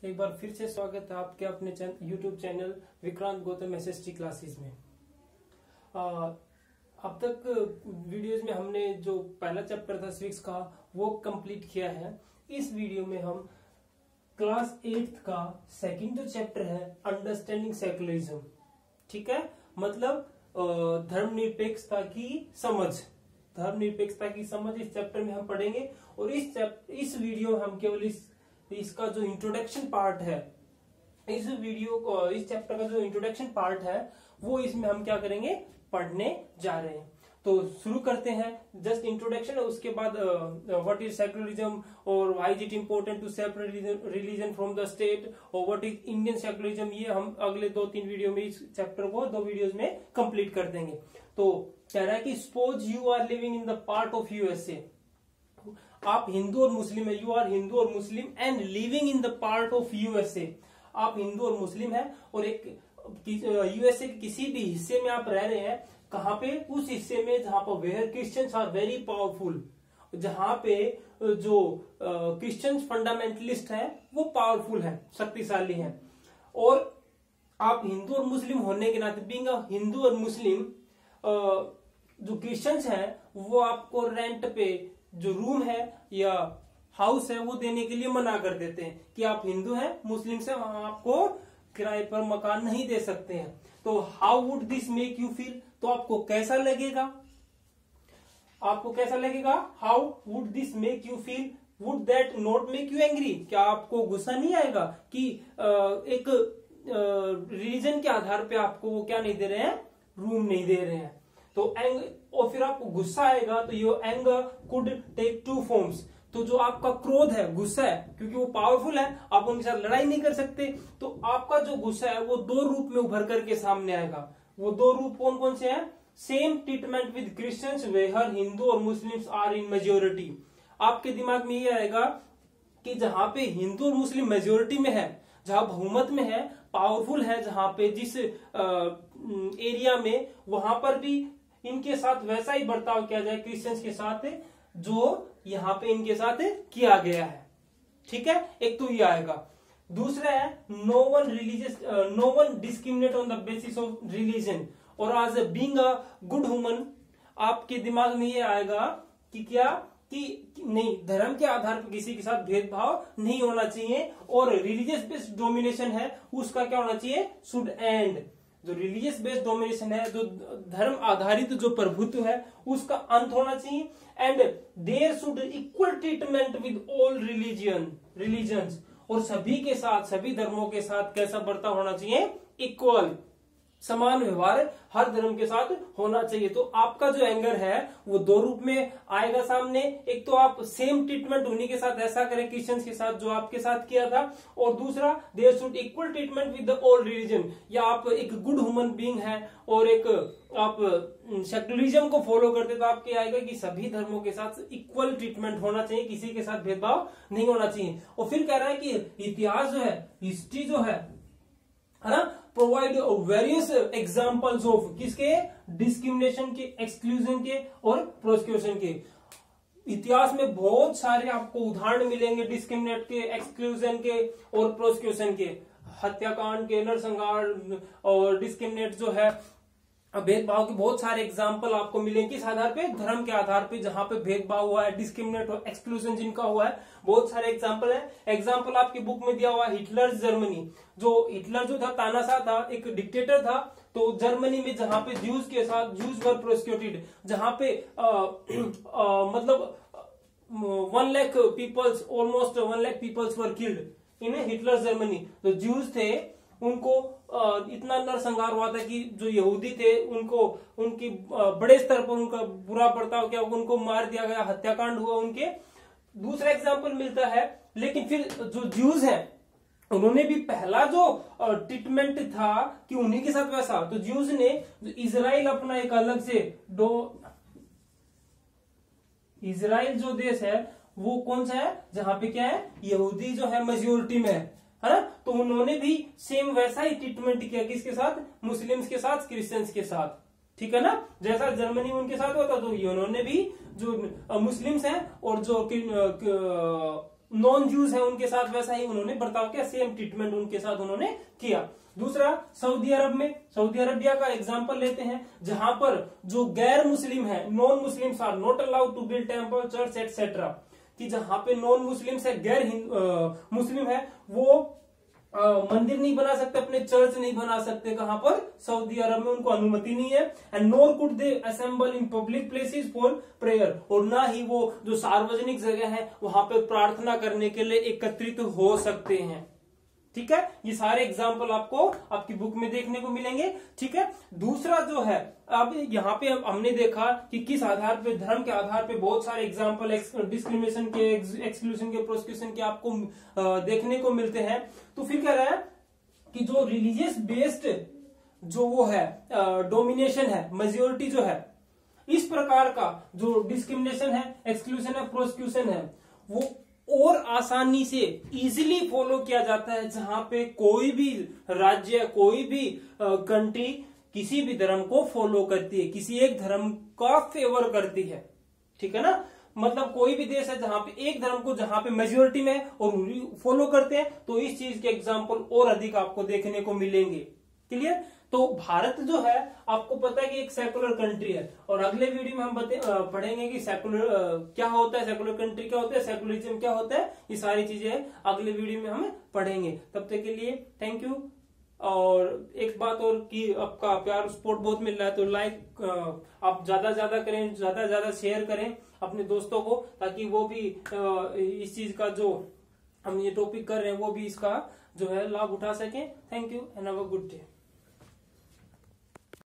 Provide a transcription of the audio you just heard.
एक बार फिर से स्वागत है आपके अपने YouTube channel Vikrant Gautam SST classes में। अब तक वीडियोस में हमने जो पहला चैप्टर था सिविक्स का वो कंप्लीट किया है। इस वीडियो में हम क्लास 8th का सेकंड जो चैप्टर है अंडरस्टैंडिंग सेकुलरिज्म, ठीक है, मतलब धर्मनिरपेक्षता की समझ, धर्मनिरपेक्षता की समझ इस चैप्टर में हम पढ़ेंगे। और इस वीडियो में हम केवल इसका जो इंट्रोडक्शन पार्ट है, इस चैप्टर का जो इंट्रोडक्शन पार्ट है वो इसमें हम क्या करेंगे, पढ़ने जा रहे हैं। तो शुरू करते हैं। जस्ट इंट्रोडक्शन है, उसके बाद व्हाट इज सेकुलरिज्म और why is it important to separate religion from the state और व्हाट इज इंडियन सेकुलरिज्म, ये हम अगले 2-3 वीडियो में इस चैप्टर को 2 वीडियोस में कंप्लीट कर देंगे। तो कह रहा है कि suppose you are living in the part of USA, आप हिंदू और मुस्लिम है, यू आर हिंदू और Muslim and living in the part of USA, आप हिंदू और मुस्लिम है और एक यूएसए के किसी भी हिस्से में आप रह रहे हैं। कहां पे? उस हिस्से में जहां पर where Christians are very powerful, जहां पे जो क्रिश्चियन फंडामेंटलिस्ट है वो पावरफुल है, शक्तिशाली है। और आप हिंदू और मुस्लिम होने के नाते बीइंग हिंदू और मुस्लिम, जो क्रिश्चियंस है वो आपको रेंट पे जो रूम है या हाउस है वो देने के लिए मना कर देते हैं कि आप हिंदू हैं, मुस्लिम से वहां आपको किराए पर मकान नहीं दे सकते हैं। तो how would this make you feel, तो आपको कैसा लगेगा, आपको कैसा लगेगा? How would this make you feel, would that not make you angry, क्या आपको गुस्सा नहीं आएगा कि एक रिलीजन के आधार पे आपको वो क्या नहीं दे रहे हैं, रूम नहीं दे रहे हैं। तो और फिर आपको गुस्सा आएगा तो your anger could take 2 forms, तो जो आपका क्रोध है, गुस्सा है, क्योंकि वो पावरफुल है, आप उनके साथ लड़ाई नहीं कर सकते, तो आपका जो गुस्सा है वो 2 रूप में उभर करके सामने आएगा। वो 2 रूप कौन कौन से हैं? Same treatment with Christians where Hindu और मुस्लिम्स आर इन मेजोरिटी। आपके दिमाग में ये आएगा कि जहां पे हिंदू और मुस्लिम मेजोरिटी में है, जहां बहुमत में है, पावरफुल है, जहां पे जिस एरिया में, वहां पर भी इनके साथ वैसा ही बर्ताव किया जाए क्रिश्चियंस के साथ जो यहां पे इनके साथ किया गया है, ठीक है। एक तो ये आएगा। दूसरा है no one discriminate on the basis of religion, और as being a good human आपके दिमाग में ये आएगा कि क्या कि नहीं, धर्म के आधार पर किसी के साथ भेदभाव नहीं होना चाहिए, और रिलीजियस बेस्ड डोमिनेशन है उसका क्या होना चाहिए, शुड एंड। जो रिलीजियस बेस्ड डोमिनेशन है, जो धर्म आधारित जो प्रभुत्व है उसका अंत होना चाहिए। And there should equal treatment with all religions, और सभी के साथ, सभी धर्मों के साथ कैसा बर्ताव होना चाहिए, इक्वल, समान व्यवहार हर धर्म के साथ होना चाहिए। तो आपका जो एंगर है वो 2 रूप में आएगा सामने। एक तो आप सेम ट्रीटमेंट उन्हीं के साथ ऐसा करें क्रिश्चियंस के साथ जो आपके साथ किया था, और दूसरा there should equal treatment with the all religion, या आप एक गुड ह्यूमन बीइंग है और एक आप सेकुलरिज्म को फॉलो करते तो आपके आएगा कि सभी धर्मों के साथ इक्वल ट्रीटमेंट होना चाहिए, किसी के साथ भेदभाव नहीं होना चाहिए। और फिर कह रहा है कि इतिहास जो है, हिस्ट्री जो है ना, प्रोवाइड वेरियस एग्जांपल्स ऑफ किसके, डिस्क्रिमिनेशन के, एक्सक्लूजन के और प्रोसिक्यूशन के। इतिहास में बहुत सारे आपको उदाहरण मिलेंगे डिस्क्रिमिनेट के, एक्सक्लूजन के और प्रोसिक्यूशन के, हत्याकांड के, नरसंहार और डिस्क्रिमिनेट जो है भेदभाव के बहुत सारे एग्जाम्पल आपको मिलेंगे। किस आधार पे? धर्म के आधार पे, जहां पे भेदभाव हुआ है, डिस्क्रिमिनेट और एक्सक्लूजन जिनका हुआ है, बहुत सारे एग्जाम्पल है। एग्जाम्पल आपकी बुक में दिया हुआ है हिटलर जर्मनी, जो हिटलर जो था तानाशाह था, एक डिक्टेटर था। तो जर्मनी में जहां पे ज्यूज के साथ, ज्यूज वर प्रोसिक्यूटेड, जहां पे मतलब 1 lakh peoples, almost 1 lakh peoples were killed in Hitler Germany. तो ज्यूज थे, उनको इतना नरसंहार हुआ था कि जो यहूदी थे उनको, उनकी बड़े स्तर पर उनका बुरा बर्ताव किया, उनको मार दिया गया, हत्याकांड हुआ उनके। दूसरा एग्जाम्पल मिलता है, लेकिन फिर जो ज्यूज हैं उन्होंने भी पहला जो ट्रीटमेंट था कि उन्हीं के साथ वैसा, तो ज्यूज ने इजराइल अपना एक अलग से इजराइल जो देश है वो कौन सा है, जहां पे क्या है, यहूदी जो है मेजोरिटी में है ना, तो उन्होंने भी सेम वैसा ही ट्रीटमेंट किया, किसके साथ, मुस्लिम्स के साथ, क्रिश्चियंस के साथ, ठीक है ना। जैसा जर्मनी में उनके साथ हुआ था, तो उन्होंने भी जो मुस्लिम्स हैं और जो नॉन ज्यूज है उनके साथ वैसा ही उन्होंने बर्ताव किया, सेम ट्रीटमेंट उनके साथ उन्होंने किया। दूसरा, सऊदी अरब में, सऊदी अरबिया का एग्जांपल लेते हैं, जहां पर जो गैर मुस्लिम है, non Muslims are not allowed to build temple, church etcetera, कि जहां पे नॉन मुस्लिम्स है, गैर मुस्लिम है, वो मंदिर नहीं बना सकते, अपने चर्च नहीं बना सकते। कहां पर? सऊदी अरब में उनको अनुमति नहीं है। And NOR could they assemble in public places for prayer, और ना ही वो जो सार्वजनिक जगह है वहां पे प्रार्थना करने के लिए एकत्रित हो सकते हैं। ठीक है, ये सारे एग्जाम्पल आपको आपकी बुक में देखने को मिलेंगे। ठीक है, दूसरा जो है, अब यहाँ पे हमने देखा कि किस आधार पे, धर्म के आधार पे बहुत सारे एग्जाम्पल डिस्क्रिमिनेशन के, एक्सक्लूजन के, प्रोसिक्यूशन के आपको देखने को मिलते हैं। तो फिर कह रहा है कि जो रिलीजियस बेस्ड जो वो है डोमिनेशन है, मेजोरिटी जो है, इस प्रकार का जो डिस्क्रिमिनेशन है, एक्सक्लूजन है, प्रोसिक्यूशन है, वो और आसानी से इजीली फॉलो किया जाता है जहां पे कोई भी राज्य, कोई भी कंट्री किसी भी धर्म को फॉलो करती है, किसी एक धर्म का फेवर करती है। ठीक है ना, मतलब कोई भी देश है जहां पे एक धर्म को, जहां पे मेजोरिटी में और फॉलो करते हैं, तो इस चीज के एग्जाम्पल और अधिक आपको देखने को मिलेंगे। क्लियर? तो भारत जो है, आपको पता है कि एक सेकुलर कंट्री है, और अगले वीडियो में हम पढ़ेंगे कि सेकुलर क्या होता है, सेकुलर कंट्री क्या होता है, सेकुलरिज्म क्या होता है, ये सारी चीजें अगले वीडियो में हम पढ़ेंगे। तब तक के लिए थैंक यू। और एक बात और कि आपका प्यार सपोर्ट बहुत मिल रहा है, तो लाइक आप ज्यादा ज्यादा करें, ज्यादा ज्यादा शेयर करें अपने दोस्तों को, ताकि वो भी इस चीज का जो हम ये टॉपिक कर रहे हैं वो भी इसका जो है लाभ उठा सकें। Thank you and have a good day.